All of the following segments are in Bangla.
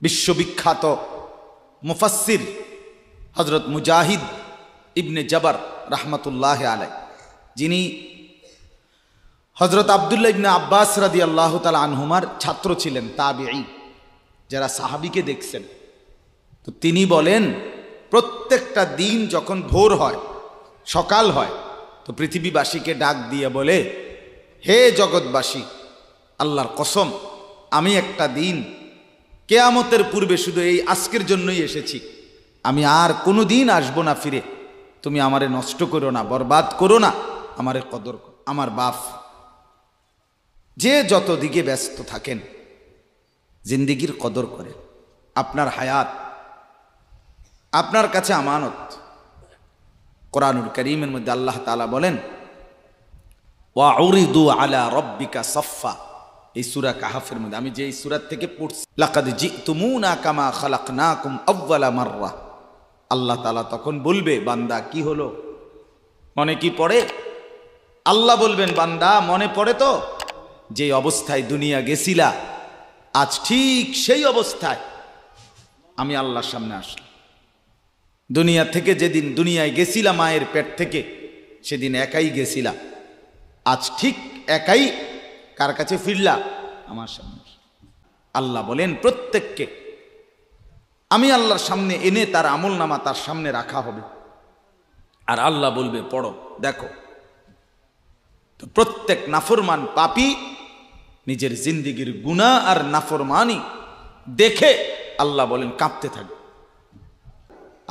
বিশ্ববিখ্যাত মুফাসসির হযরত মুজাহিদ ইবনে জবর রাহমাতুল্লাহ আলাইহি, যিনি হযরত আব্দুল্লাহ ইবনে আব্বাস রাদিয়াল্লাহু তাআলা আনহুমার ছাত্র ছিলেন, তাবিঈ, যারা সাহাবীকে দেখছেন। তো তিনি বলেন, প্রত্যেকটা দিন যখন ভোর হয়, সকাল হয়, তো পৃথিবীবাসীকে ডাক দিয়ে বলে, হে জগৎবাসী, আল্লাহর কসম, আমি একটা দিন কিয়ামতের পূর্বে শুধু এই আজকের জন্যই এসেছি, আমি আর কোনো দিন আসবো না ফিরে। তুমি আমারে নষ্ট করো না, বরবাদ করো না, আমারে কদর করো। আমার বাপ, যে যত দিকে ব্যস্ত থাকেন, জিন্দিগির কদর করে। আপনার হায়াত আপনার কাছে আমানত। কোরআনুল কারীমের মধ্যে আল্লাহ তাআলা বলেন, ওয়া উরিদু আলা রাব্বিকা সাফফা। এই সূরা কাহাফের মধ্যে আমি যে এই সূরা থেকে পড়ছি, লাকাদ জিতুমুনা কামা খালাকনাকুম আউয়ালা মাররা। আল্লাহ তাআলা তখন বলবে, বান্দা কি হলো, মনে কি পড়ে? আল্লাহ বলবেন, বান্দা মনে পড়ে তো যে অবস্থায় দুনিয়া গেছিলা, আজ ঠিক সেই অবস্থায় আমি আল্লাহর সামনে আসলাম। দুনিয়া থেকে যেদিন দুনিয়ায় গেছিলা মায়ের পেট থেকে, সেদিন একাই গেছিলা, আজ ঠিক একাই কার কাছে ফিরলা? আমার সামনে। আল্লাহ বলেন, প্রত্যেককে আমি আল্লাহর সামনে এনে তার আমলনামা তার সামনে রাখা হবে। আর আল্লাহ বলবে, পড়ো, দেখো। তো প্রত্যেক নাফরমান পাপী নিজের জিন্দিগির গুনাহ আর নাফরমানি দেখে আল্লাহ বলেন কাঁপতে থাকবে।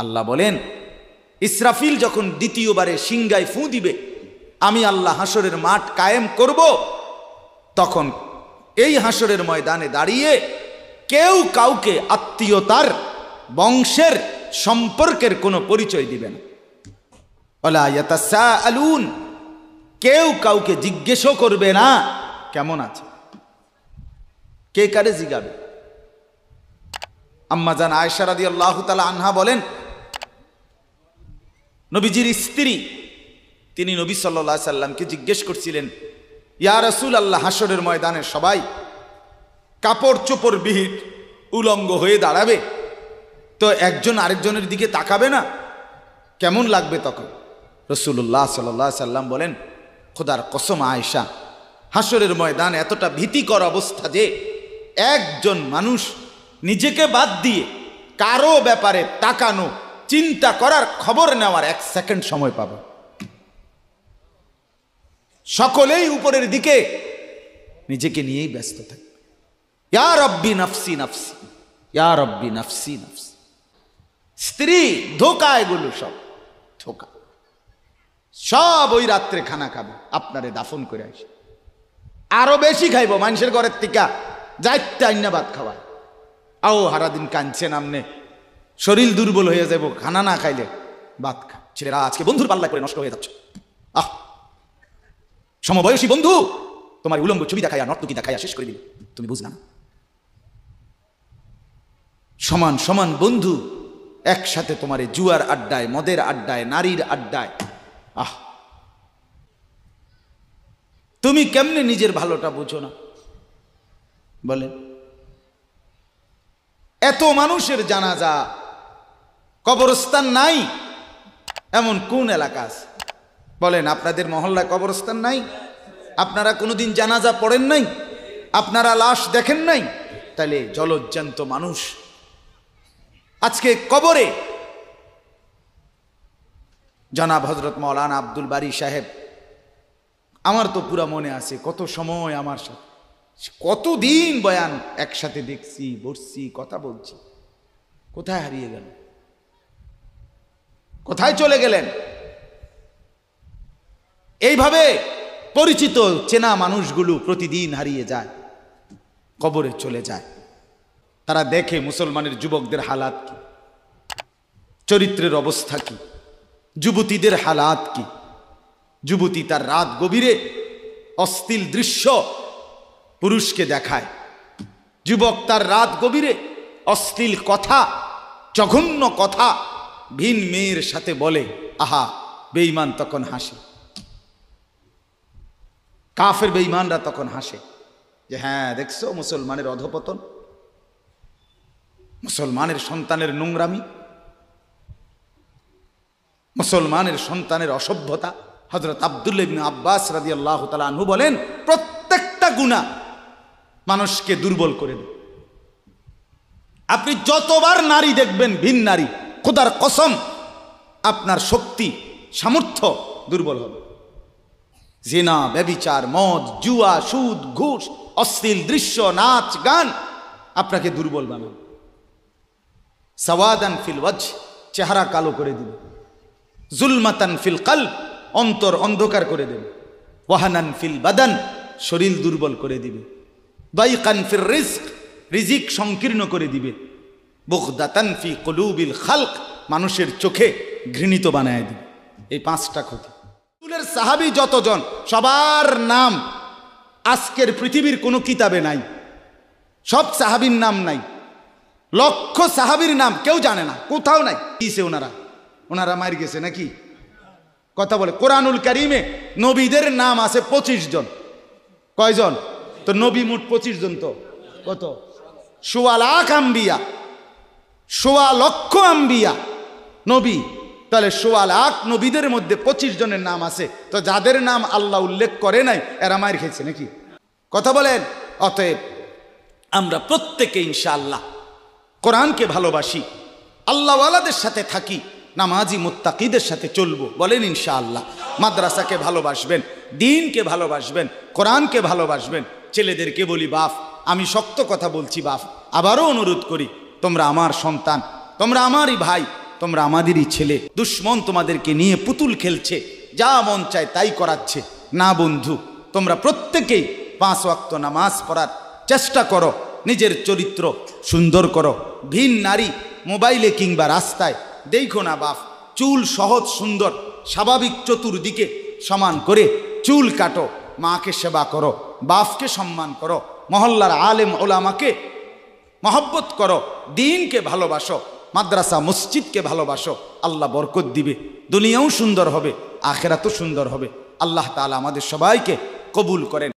আল্লাহ বলেন, ইসরাফিল যখন দ্বিতীয়বারে সিংগায় ফু দিবে, আমি আল্লাহ হাসরের মাঠ কায়েম করব, তখন এই হাসরের ময়দানে দাঁড়িয়ে কেউ কাউকে আত্মীয়তার, বংশের, সম্পর্কের কোনো পরিচয় দিবে না। ওয়ালা ইয়াতাসাআলুন, কেউ কাউকে জিজ্ঞেসও করবে না কেমন আছে। কে কারে জিগাবে? আম্মা জান আয়েশা রাদিয়াল্লাহু তাআলা আনহা বলেন, নবীজির স্ত্রী, তিনি নবী সাল্লাল্লাহু আলাইহি সাল্লামকে জিজ্ঞেস করছিলেন, ইয়া রাসূলুল্লাহ, হাসরের ময়দানে সবাই কাপড় চোপড় বিহীন উলঙ্গ হয়ে দাঁড়াবে, তো একজন আরেকজনের দিকে তাকাবে না, কেমন লাগবে তখন? রাসূলুল্লাহ সাল্লাল্লাহু আলাইহি সাল্লাম বলেন, খোদার কসম আয়েশা, হাসরের ময়দান এতটা ভীতিকর অবস্থা যে একজন মানুষ নিজেকে বাদ দিয়ে কারো ব্যাপারে তাকানো, চিন্তা করার, খবর নেওয়ার 1 সেকেন্ড সময় পাবে। সকলেই উপরের দিকে নিজেকে নিয়েই ব্যস্ত থাকবে। ইয়া রব্বি নাফসি নাফসি, ইয়া রব্বি নাফসি নাফসি। স্ত্রী ধোকা, এগুলো সব ধোকা। সব ওই রাত্রে খানা খাবে, আপনারে দাফন করে আসে, আরো বেশি খাইব মানুষের ঘরের থেকে, যাইতে আইনা ভাত খাওয়ায়। আও হারাদিন কাঁদছে নামনে, শরীর দুর্বল হয়ে যাব, খানা না খাইলে ভাত খা। ছেলেরা আজকে বন্ধুর পাল্লায় করে নষ্ট হয়ে যাচ্ছে। আহ, সমবয়সী বন্ধু তোমার উলঙ্গ ছবি দেখাইয়া, নর্তকী দেখাইয়া শেষ করে দিল, তুমি বুঝলা না? সমান সমান বন্ধু একসাথে তোমার জুয়ার আড্ডায়, মদের আড্ডায়, নারীর আড্ডায়। আহ, তুমি কেমনে নিজের ভালোটা বুঝো না? বলে, এত মানুষের জানাজা, কবরস্থান নাই এমন কোন এলাকা আছে? বলেন, আপনাদের মহল্লায় কবরস্থান নাই? আপনারা কোনোদিন জানাজা পড়েন নাই? আপনারা লাশ দেখেন নাই? তাহলে জলজ্জান্ত মানুষ আজকে কবরে। জনাব হযরত মাওলানা আব্দুল বারী সাহেব, আমার তো পুরা মনে আছে, কত সময় আমার সাথে, কতদিন বয়ান একসাথে দেখছি, বসছি, কথা বলছি। কোথায় হারিয়ে গেল? কোথায় চলে গেলেন? এইভাবে পরিচিত চেনা মানুষগুলো প্রতিদিন হারিয়ে যায়, কবরে চলে যায়। তারা দেখে মুসলমানের যুবকদের হালাত কি, চরিত্রের অবস্থা কি, যুবতীদের হালাত কি। যুবতী তার রাত গভীরে অশ্লীল দৃশ্য পুরুষকে দেখায়, যুবক তার রাত গভীরে অশ্লীল কথা, জঘন্য কথা ভিন মেয়ের সাথে বলে। আহা, বেঈমান তখন হাসে, কাফের বেঈমানরা তখন হাসে যে হ্যাঁ দেখছো মুসলমানের অধপতন। মুসলমানের সন্তানের নোংরামি, মুসলমানের সন্তানের অসভ্যতা। হযরত আব্দুল্লাহ ইবনে আব্বাস রাদিয়াল্লাহু তাআলা আনহু বলেন, প্রত্যেকটা গুনাহ মানুষকে দুর্বল করে দেয়। আপনি যতবার নারী দেখবেন ভিন নারী, খোদার কসম আপনার শক্তি সামর্থ্য দুর্বল হবে। জিনা, ব্যভিচার, মদ, জুয়া, সুদ, ঘুষ, অশ্লীল দৃশ্য, নাচ গান আপনাকে দুর্বল বানাবে। সাওয়াদান ফিল ওয়াজহ, চেহারা কালো করে দিবে। জুলমাতান ফিল কলব, অন্তর অন্ধকার করে দেবে। ওয়াহানান ফিল বাদান, শরীর দুর্বল করে দিবে। দাইকান ফির রিজক, রিজিক সংকীর্ণ করে দিবে। বুগদাতান ফি কুলুবিল খালক, মানুষের চোখে ঘৃণিত বানায় দিবে। এই পাঁচটা ক্ষতি। রাসূলের সাহাবী যতজন, সবার নাম আজকের পৃথিবীর কোনো কিতাবে নাই। সব সাহাবীর নাম নাই। লক্ষ সাহাবীর নাম কেউ জানে না, কোথাও নাই। কিসে ওনারা মার গেছে নাকি? কথা বলে। কোরআনুল কারীমে নবীদের নাম আছে 25 জন। কয়জন? তো নবী মোট 25 জন। তো কত? 1.25 লাখ আম্বিয়া, 1.25 লক্ষ আম্বিয়া নবী। তাহলে 1.25 লাখ নবীদের মধ্যে 25 জনের নাম আছে। তো যাদের নাম আল্লাহ উল্লেখ করে নাই এরা মার খেয়েছে নাকি? কথা বলেন। অতএব আমরা প্রত্যেকে ইনশাআল্লাহ কোরআনকে ভালোবাসি, আল্লাহওয়ালাদের সাথে থাকি, নামাজি মুত্তাকিদের সাথে চলবো। বলেন ইনশাআল্লাহ। মাদ্রাসাকে ভালোবাসবেন, দ্বীনকে ভালোবাসবেন, কোরআনকে ভালোবাসবেন। ছেলেদেরকে বলি, বাপ আমি শক্ত কথা বলছি, বাপ আবারও অনুরোধ করি, তোমরা আমার সন্তান, তোমরা আমারই ভাই, তোমরা আমাদেরই ছেলে। দুশ্মন তোমাদেরকে নিয়ে পুতুল খেলছে, যা মন চায় তাই করাচ্ছে। না বন্ধু, তোমরা প্রত্যেকেই 5 ওয়াক্ত নামাজ পড়ার চেষ্টা করো, নিজের চরিত্র সুন্দর করো। ভিন নারী মোবাইলে কিংবা রাস্তায় দেখো না বাপ। চুল সহজ সুন্দর স্বাভাবিক চতুর্দিকে সমান করে চুল কাটো। মাকে সেবা করো, বাপকে সম্মান করো, মহল্লার আলেম ওলামাকে মহব্বত করো, দ্বীনকে ভালোবাসো, মাদ্রাসা মসজিদকে ভালোবাসো। আল্লাহ বরকত দিবে, দুনিয়াও সুন্দর হবে, আখেরাতও সুন্দর হবে। আল্লাহ তাআলা আমাদের সবাইকে কবুল করেন।